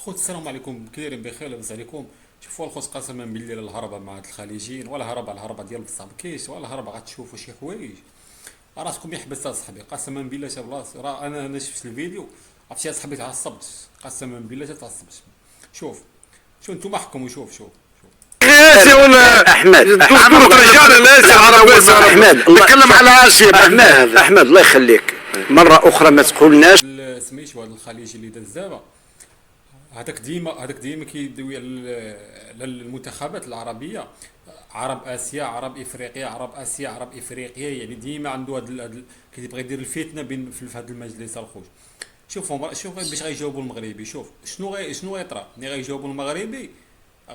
خوت السلام عليكم، كي دايرين؟ بخير لاباس عليكم؟ شوفوا الخوت، قسما بالله الهربه مع هاد الخليجيين ولا هربه الهربه ديال بصح مكاينش، ولا هربه غتشوفوا شي حوايج راسكم يحبس اصاحبي. قسما بالله تا بلاص راه انا شفت الفيديو عرفتي اصاحبي تعصبت، قسما بالله تعصبت. شوف شو نتوما حكموا. شوف سياسي ولا احمد رجال الناس العربية. احمد نتكلم على اسيا. احمد الله يخليك، مره اخرى ما تقولناش سميتو هذا الخليجي اللي داز دابا. هذاك ديما كيدوي على المنتخبات العربيه، عرب اسيا عرب افريقيا عرب اسيا عرب افريقيا، يعني ديما عنده كيبغي يدير الفتنه بين في هذا المجلس الخوت. شوف باش غيجاوبوا المغربي. شوف شنو غيطرا ملي غيجاوبوا المغربي.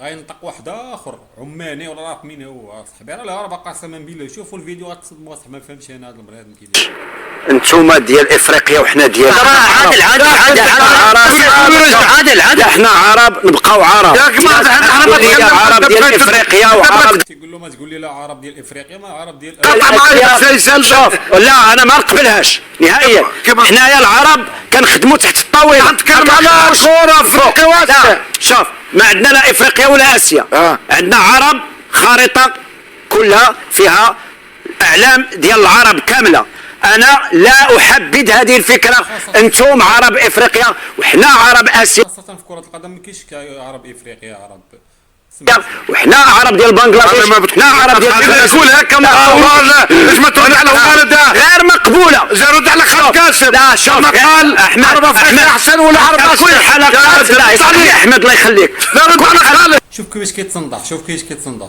غينطق واحد اخر عماني ولا عارف مين هو صاحبي، راه لا راه قسما بالله. شوفوا الفيديو غتصدموا صاحبي. ما فهمتش انا هذا البنادم كيدير. انتوما ديال افريقيا وحنا ديال عادل احنا عرب نبقاو عرب. عرب ديال افريقيا وعرب. تيقول له ما تقول لي لا عرب ديال افريقيا ما عرب ديال شوف لا انا ما نقبلهاش نهائيا. حنايا العرب كنخدموا تحت الطاوله. نتكلم على كره افريقيا واسيا. شوف ما عندنا لا افريقيا ولا اسيا. عندنا عرب، خارطه كلها فيها اعلام ديال العرب كامله. انا لا احبذ هذه الفكره. انتم عرب افريقيا وحنا عرب اسيا، خاصة في كرة القدم ما كاينش عرب افريقيا عرب وحنا عرب ديال بنغلاديش، حنا عرب ديال تقول هكا مقاولة. ليش ما ترد على والدها؟ غير مقبوله. زرد على خالد قاسم. لا شوف قال عرب افريقيا احسن ولا عرب كل اسيا؟ الحلقات لا يا احمد الله يخليك. زرد على خالد. شوف كيفاش كيتصنضح.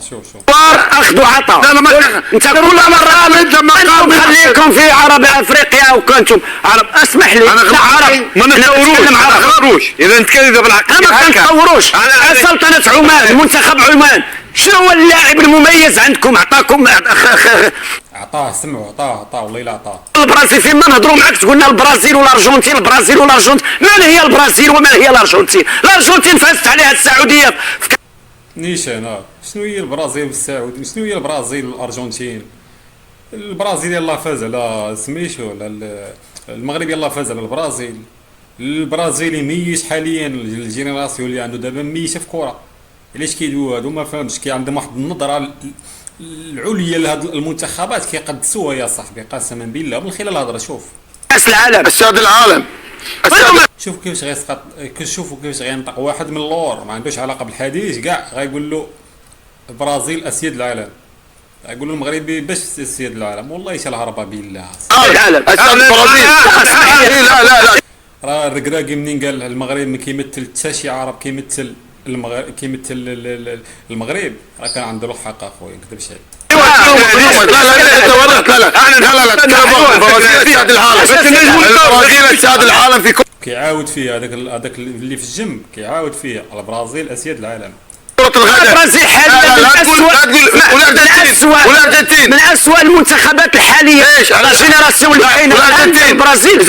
شوف اخذ وعطاء. لا ما انت كل مرة انت ما قال خليكم في عرب افريقيا وكنتم عرب. اسمح لي انا لا عرب ما نتطوروش. اذا نتكلم بالحق انا ما كنتطوروش. سلطنة عمان، منتخب عمان، شنو هو اللاعب المميز عندكم؟ عطاكم عطاه سمعوا عطاه والله الا عطاه. البرازيل فين ما نهضروا معك تقول لنا البرازيل والارجنتين، البرازيل والارجنتين. من هي البرازيل ومن هي الارجنتين؟ الارجنتين فازت عليها السعوديه نيشان. شنو هي البرازيل والسعوديه؟ شنو هي البرازيل والارجنتين؟ البرازيل يلاه فاز على سميتو على المغرب، يلاه فاز على البرازيل. البرازيلي ميت حاليا، الجينيراسيون اللي عنده دابا ميته في كره. علاش كيدويو هادو؟ ما فهمتش. كي عندهم واحد النظره العليا لهاد المنتخبات كيقدسوها يا صاحبي قسما بالله من خلال الهضره. شوف كاس العالم، السيد العالم. شوف كيفاش غيسقط. شوفوا كيفاش غينطق واحد من اللور ما عندوش علاقه بالحديث كاع. غيقول له البرازيل اسياد العالم، غيقول له المغربي باش اسياد العالم. والله حتى الهربه بالله. العالم البرازيل. لا راه الركراكي منين قال المغرب ما كيمثل حتى شي عرب كيمثل المغرب راه كان عنده الحق اخويا، ما نكذبش عليك. البرازيل اسياد العالم في كيعاود فيها هذاك اللي في الجنب، كيعاود فيها البرازيل اسياد العالم. كرة الغداء. البرازيل حاليا والارجنتين من اسوء المنتخبات الحاليه. ايش على الجينيراسيون اللي كاينه والارجنتين. البرازيل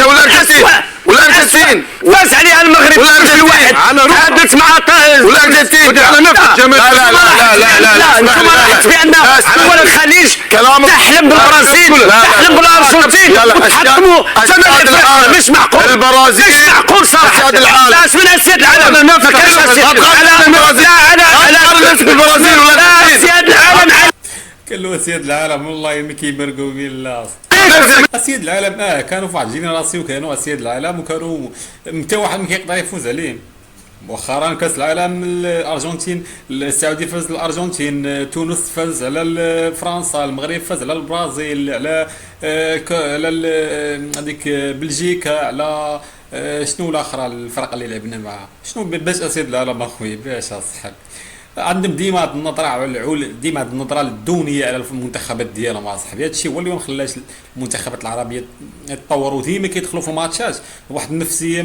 والارجنتين فاز عليها المغرب في واحد. تعادلت مع والارجنتين على نفس جمال. لا انتم لاحظت بان دول الخليج تحلم بالبرازيل تحلم بالارجنتين وتحطموا ثمن افريقيا. مش معقول البرازيل مش معقول صراحه. اسياد العالم. لا من اسياد العالم ما كانش اسياد العالم. لا البرازيل ولا اسياد العالم. قال له اسياد العالم والله ما كيبرقوا بالله. اسياد العالم كانوا في واحد الجينيراسيون كانوا اسياد العالم، وكانوا متى واحد ما كيقدر يفوز عليهم. مؤخرا كاس العالم الارجنتين، السعوديه فاز الارجنتين، تونس فاز على فرنسا، المغرب فاز على البرازيل، على هذيك بلجيكا، على شنو الاخرى الفرق اللي لعبنا معها. شنو باش اسياد العالم اخويا باش اصحك؟ عندهم ديما هاد النظره ديما هاد النظره الدونيه على المنتخبات ديالهم اصاحبي. هذا الشيء هو اللي ما خلاش المنتخبات العربيه يتطوروا. ديما كيدخلوا في ماتشات واحد النفسيه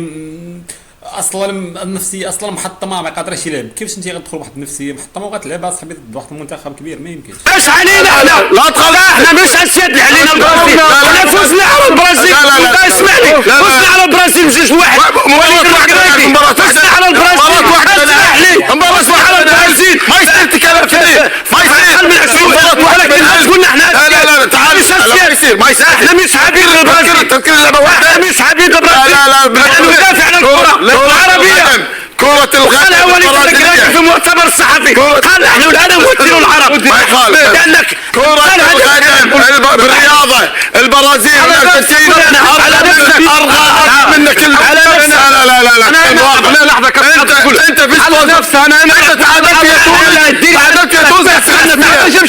النفسيه اصلا محطمه ما قادرش يلعب. كيفاش انت غتدخل واحد النفسيه محطمه وغتلعب اصاحبي ضد واحد المنتخب كبير؟ ما يمكنش. اش علينا احنا؟ لا تخاف. احنا مش اسياد علينا البرازيل. ولا فزنا على البرازيل. اسمعني فزنا على البرازيل 2-1. فزنا على البرازيل. اسمح لي فزنا على البرازيل. ما يصير تكلم كذا. ما يصير من 20 ولكن قلنا احنا لا تعال ما يصير احنا مش حابين البرازيل. تذكر اللعبه واحده. احنا مش حابين البرازيل. لا ندافع عن الكره العربيه. كرة قالها وليد الركراكي في مؤتمر الصحفي، قال نحن لا نمثل العرب ما يخالف لانك كرة القدم بالرياضة البرازيل والارجنتين ارغى منك على نفسها. لا لا لا لا لحظه انت في على نفسها انت تعادلت يا تونس تعادلت يا تونس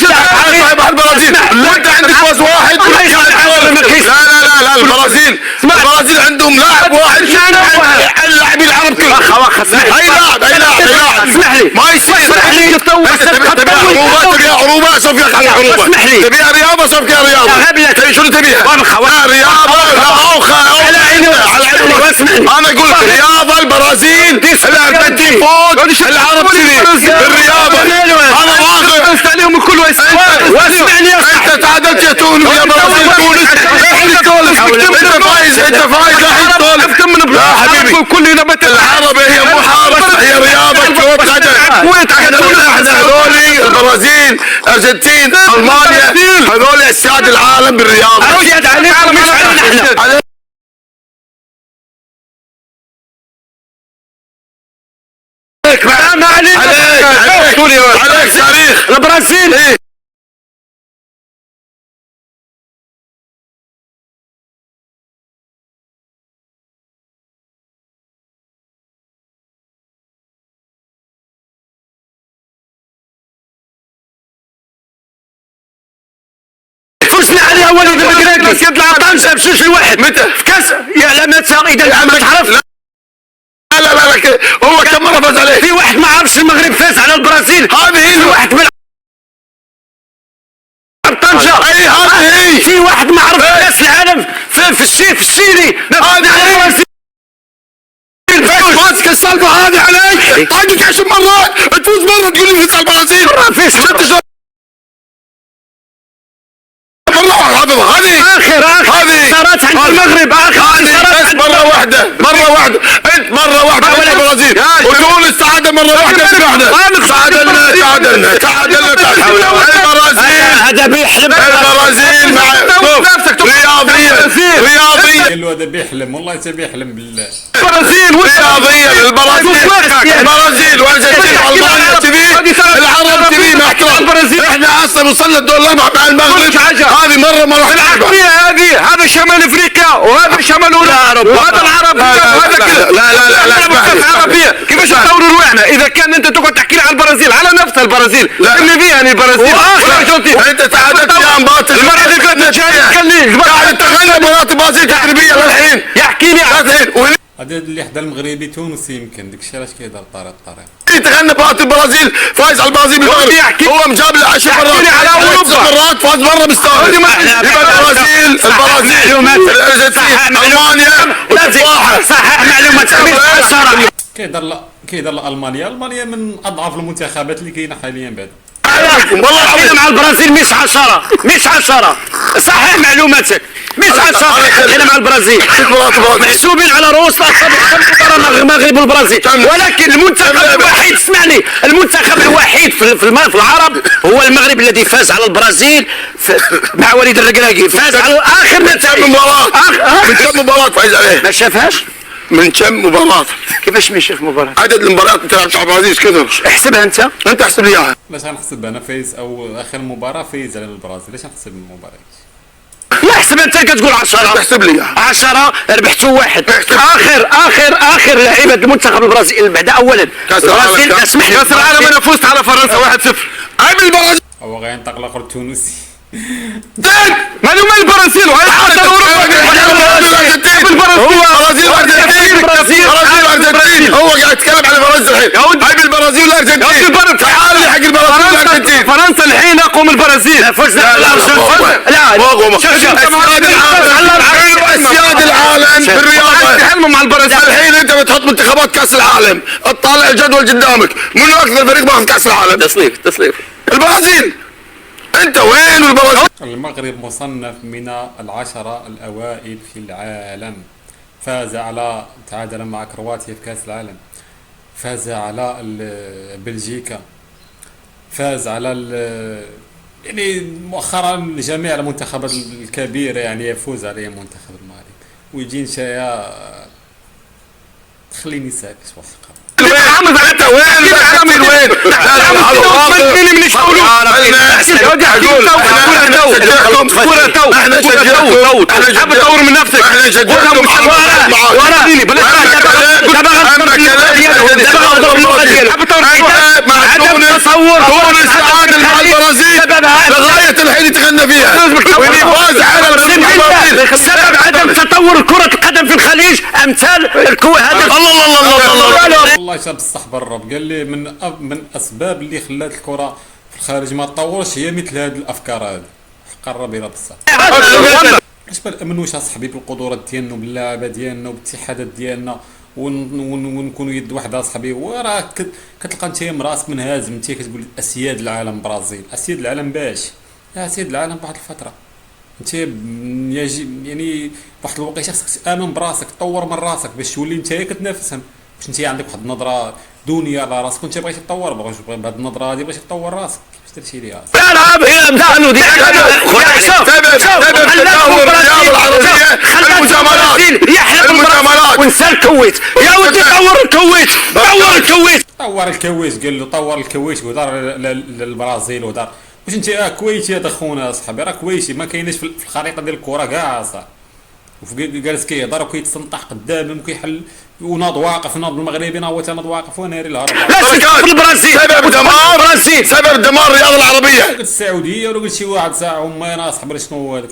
صاحب البرازيل وانت عندك فوز واحد لا لا البرازيل عندهم لاعب واحد اللاعبين العرب كلهم اي لاعب اسمح لي ما يصير اسمح لي تبي عروبه سوف يقع عروبه اسمح لي تبيها رياضه سوف يقع رياضه شنو تبيها؟ رياضه على عيني واسمعني انا اقول لك رياضه البرازيل الارجنتين فوق العرب بالرياضه انا واقف عليهم من كل واسمعني يا انت تعادلت يا تونس يا برازيل تونس انت فايز الحين تونس لا حبيبي كل نبات العرب هي محاربه هي رياضه كره قدم احنا هذولي البرازيل ارجنتين المانيا هذول اسياد العالم بالرياضه اسياد العالم مش علينا احنا عليك تاريخ البرازيل فزنا عليها وليد الركراكي طنجة بشوش الواحد متى؟ في كاس يا متى اذا ما تعرف لا هو كم مره فاز عليه؟ في واحد ما عرفش المغرب فاز على البرازيل هذه هي في واحد من طنجة اي هذه هي في واحد ما عرف كاس العالم في الصيني هذه ماسك السالفه هذه عليك طاقك 10 مرات تفوز مره تقول لي فاز على البرازيل فيش هذه اخر صارت عند المغرب بس مره واحده انت مره واحده على البرازيل وتونس تعادل مره واحده تعادلنا البرازيل هذا بيحلم البرازيل مع رياضيا هذا بيحلم والله بيحلم بالله. رياضيا البرازيل والارجنتين والمانيا تبي العرب تبي مع احترام احنا اصلا وصلنا الدور الاربعه مع المغرب هذه مره العقلية هذا شمال افريقيا وهذا شمال اوروبا وهذا العرب وهذا كذا لا كيفاش نطوروا رواحنا اذا كان انت تقعد تحكي لي على البرازيل على نفسها البرازيل اللي فيها يعني البرازيل انت تعادلت يا امبارح المرة اللي فاتت خليك قاعد تغنى مباراه البرازيل تقريبيه للحين يحكي لي هذا اللي حدا المغربي تونسي يمكن داك الشيء علاش كيهضر طريق يتغنى مباراه البرازيل فايز على البرازيل بالمغرب هو مجاب له 10 مرات على اوروبا مرات فاز مره بالستار البرازيل الارجنتين المانيا صحح معلومات كيهضر المانيا من اضعف المنتخبات اللي كاينه حاليا بعد. والله العظيم مع البرازيل مش 10 صحح معلوماتك مش 10 حنا مع البرازيل محسوبين على رؤوس الاصابع مباراه المغرب والبرازيل ولكن المنتخب الوحيد اسمعني المنتخب الوحيد في العرب هو المغرب الذي فاز على البرازيل مع وليد الركراكي فاز على اخر نتائج من كم مباراه فايز عليه ما شافهاش من كم مباراه كيفاش ما شاف مباراه عدد المباريات انت لعبت على البرازيل كثر احسبها انت احسب لي اياها لاش غنحسب انا فايز او اخر مباراه فايز على البرازيل لاش نحسب المباراه لا احسب انت كتقول 10 تحسب لي 10 ربحتوا واحد اخر لعيبه المنتخب البرازيلي بعد اولا البرازيل اسمح لي كاس العالم انا فزت على فرنسا 1-0 عيب البرازيل هو غينطق الاخر التونسي مالهم البرازيل وهي حتى الارجنتين هو قاعد يتكلم عن البرازيل الحين عيب البرازيل والارجنتين تعال لي حق البرازيل والارجنتين فرنسا الحين اقوى من البرازيل فزنا اسياد العالم بالرياضه تحلموا مع البرازيل الحين انت بتحط منتخبات كاس العالم اطالع الجدول قدامك منو اكثر فريق ماخذ كاس العالم تصنيف البرازيل انت وين البرازيل المغرب مصنف من 10 الأوائل في العالم تعادل مع كرواتيا في كأس العالم فاز على بلجيكا فاز على يعني مؤخرا جميع المنتخبات الكبيرة يعني يفوز عليها منتخب المغرب ويجي نشايا تخليني ساكت واخا عم انت وين البرازيل وين؟ من يشاولوا احنا نشجعكم حاب تطور من نفسك احنا نشجعكم وراني بلاش تونس تعادل مع البرازيل لغاية الحين يتغنى فيها ويفوز على البرازيل. سبب عدم تطور كرة القدم في الخليج امثال هذا. الله والله شاب الصحبه الرب قال لي من اسباب اللي خلات الكره في الخارج ما تطورش هي مثل هذه الافكار هذه. حق الرب يلا بصح علاش ما نامنوش اصاحبي بالقدرات ديالنا وباللاعبات ديالنا وبالاتحادات ديالنا ونكونوا يد واحده اصاحبي. وراه كتلقى انت من راسك منهزم انت كتقول اسياد العالم برازيل اسياد العالم باش اسياد العالم بعد الفتره انت يعني واحد الوقيته خصك تامن براسك تطور من راسك باش تولي انت كتنافسهم باش انت عندك واحد النظره دونيه على راسك وانت بغيتي تطور بهذه النظره هذه بغيتي تطور راسك كيفاش درتي ليها العاب هي امثال ودي تدهور الرياضة العربية المجاملات ونسى الكويت يا ودي طور الكويت طور الكويت قال له طور الكويت ودار للبرازيل ودار واش انت كويتي هذا خونا اصاحبي راه كويتي ما كايناش في الخريطه ديال الكره كاع صاح جالس كيهضر وكيتسنطح قدامهم وكيحل وناض واقف ناض المغربي هو تناض واقف وناري الهرب في البرازيل سبب دمار الرياضة العربية قلت السعوديه ولا قلت شي واحد ساعه هما انا اصاحبي شنو هو هذاك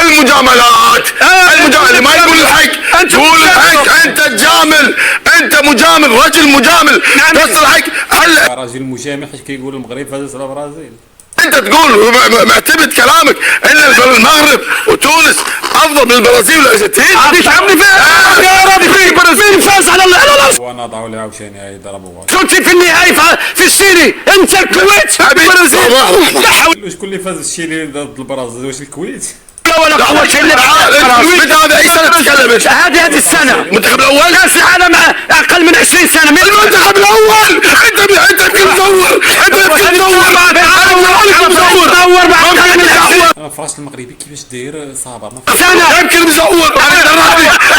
المجاملات ما يقول الحق تقول الحق انت مجامل رجل مجامل بس الحق راجل مجامل حيت كيقول المغرب فاز على البرازيل انت تقول معتمد كلامك ان المغرب وتونس افضل من البرازيل والارجنتين هذه تعملي فيها يا ربي في البرازيل فاز على ونضعوا لي عاوشاني هاي ضربوا كنت في النهائي في الشيلي انت الكويت البرازيل شكون اللي فاز الشيلي ضد البرازيل واش الكويت ولا قوة الا بالله هذا اي سنه تتكلم هذه السنه المنتخب الاول كاس العالم اقل من 20 سنه من المنتخب الاول انت يمكن تدور انا فراش المغربي كيفاش داير صابر سنه يمكن مزور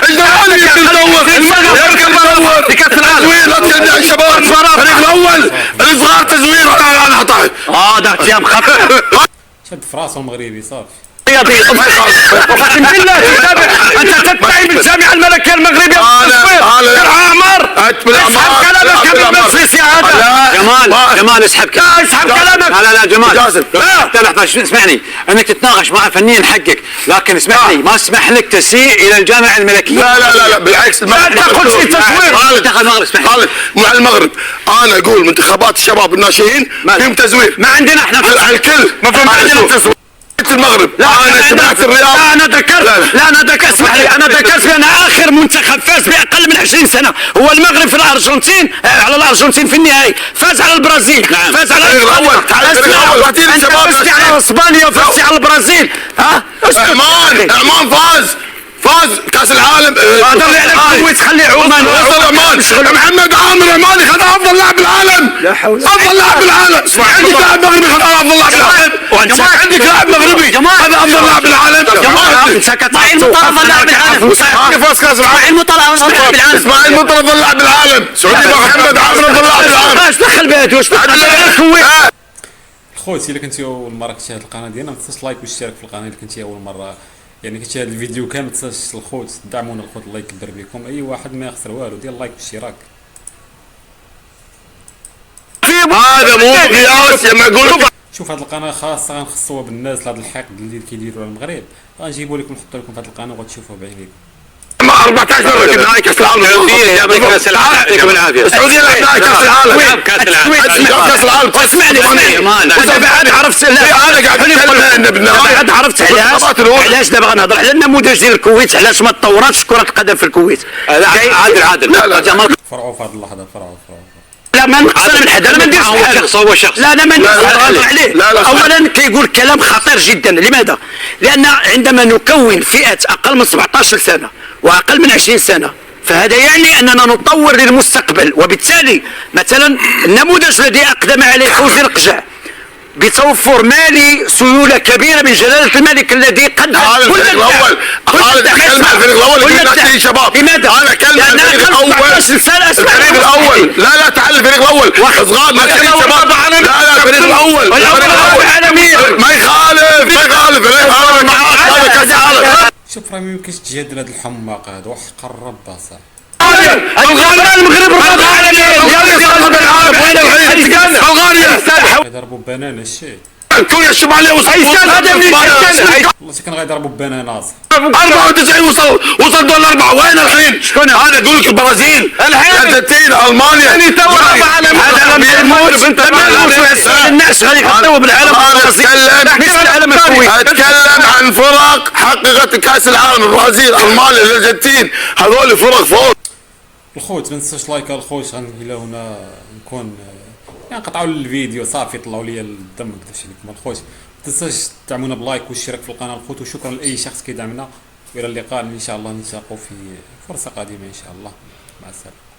الجراني يمكن تدور في كاس العالم تزوير لا تكلمني عن الشباب الفريق الاول الصغار تزوير انا حطيت ده احتيام خطر شد في راسه المغربي صافي اقسم بالله انت تدعي بالجامعه الملكيه المغربيه عمر اسحب كلامك قبل هذا جمال اسحب كلامك لا جمال لحظه اسمعني انك تتناقش مع فنيا حقك لكن اسمعني ما اسمح لك تسيء الى الجامعه الملكيه لا بالعكس لا تاخذ في تزوير خالد مع المغرب انا اقول منتخبات الشباب الناشئين فيهم تزوير ما عندنا احنا الكل ما عندنا تزوير المغرب انا سمعت الرياض انا ذكرت اسمح لي انا ذكرت بان اخر منتخب فاز باقل من 20 سنه هو المغرب في الارجنتين على الارجنتين في النهائي فاز على البرازيل فاز على انت فزت على اسبانيا وفزت على البرازيل عمان فاز كاس العالم هذا اللي على الكويت خليه عمان وصل عمان محمد عامر عماني خذ افضل لاعب بالعالم افضل لاعب بالعالم عندك لاعب مغربي خذ افضل لاعب بالعالم عندك لاعب مغربي هذا افضل لاعب بالعالم اسماعيل مطر افضل لاعب بالعالم فاز كاس العالم اسماعيل مطر افضل لاعب بالعالم سعودي محمد عامر افضل لاعب بالعالم ايش دخل بهذا واش دخل الكويت خوتي الا كنتي اول مره كتشاهد القناه ديالنا ما تنساش لايك واشتراك في القناه الا كنتي اول مره يعني كتشاهد الفيديو كامل. ما تنساش الخوت دعمونا الخوت الله يقدر بكم اي واحد ما يخسر والو ديال لايك والاشتراك. هذا مو قياس لما يقولوا شوف هاد القناه خاصه غنخصوها بالناس لهاد الحقد اللي كيديروا على المغرب غنجيبوا لكم نحطوا لكم في هاد القناه وغتشوفوها بعينيكم. 14 مره كنا نهائي كاس العالم جاب كاس العالم يعطيكم العافيه السعوديه لعبنا كاس العالم كاس العالم اسمعني انا بعد عرفت انا قاعد اتكلم بالنهايه بعد عرفت علاش دابا غنهضر على النموذج ديال الكويت علاش ما تطوراتش كره القدم في الكويت. عادل فرعوا في هذه اللحظه فرعوا لا ما نقص انا من حد انا ما نديرش هو شخص لا انا ما نديرش عليه. اولا كيقول كلام خطير جدا. لماذا؟ لان عندما نكون فئه اقل من 17 سنه واقل من 20 سنه فهذا يعني اننا نطور للمستقبل. وبالتالي مثلا النموذج الذي اقدم عليه فوزي القجع بتوفر مالي سيوله كبيره من جلاله الملك الذي قدم كل الاول خالد كلمه الفريق الاول يقول لك شباب لماذا؟ انا كلمه الفريق الاول الفريق الاول الاول، لا تعال الفريق الاول صغار ما تخلي شباب. لا الفريق الاول ما يخالف هذا كاس عالم. شوف راه ما يمكنش تجادل هذا الحماق هذا وحق الرب صاحبي. يضربوا بنان الشيء كوريا الشمالية وصل والله كان غيضربوا بناناز 94 وصل دور 4. وين الحين؟ شكون هذا؟ يقول لك البرازيل الارجنتين المانيا يعني تو هذا لم يموت. انت الناس غادي يحطوه بالعالم اتكلم عن فرق حققت كاس العالم. البرازيل المانيا الارجنتين هذول فرق فوق. الخوت ما تنساش لايك الخوت. غنجي هنا نكون يعني قطعوا الفيديو صافي طلعوا لي الدم قداش لكم الخوت. ما تنساش تدعمونا بلايك والاشتراك في القناه الخوت. وشكرا لاي شخص كيدعمنا والى اللقاء ان شاء الله نلتقوا في فرصه قادمه ان شاء الله. مع السلامه.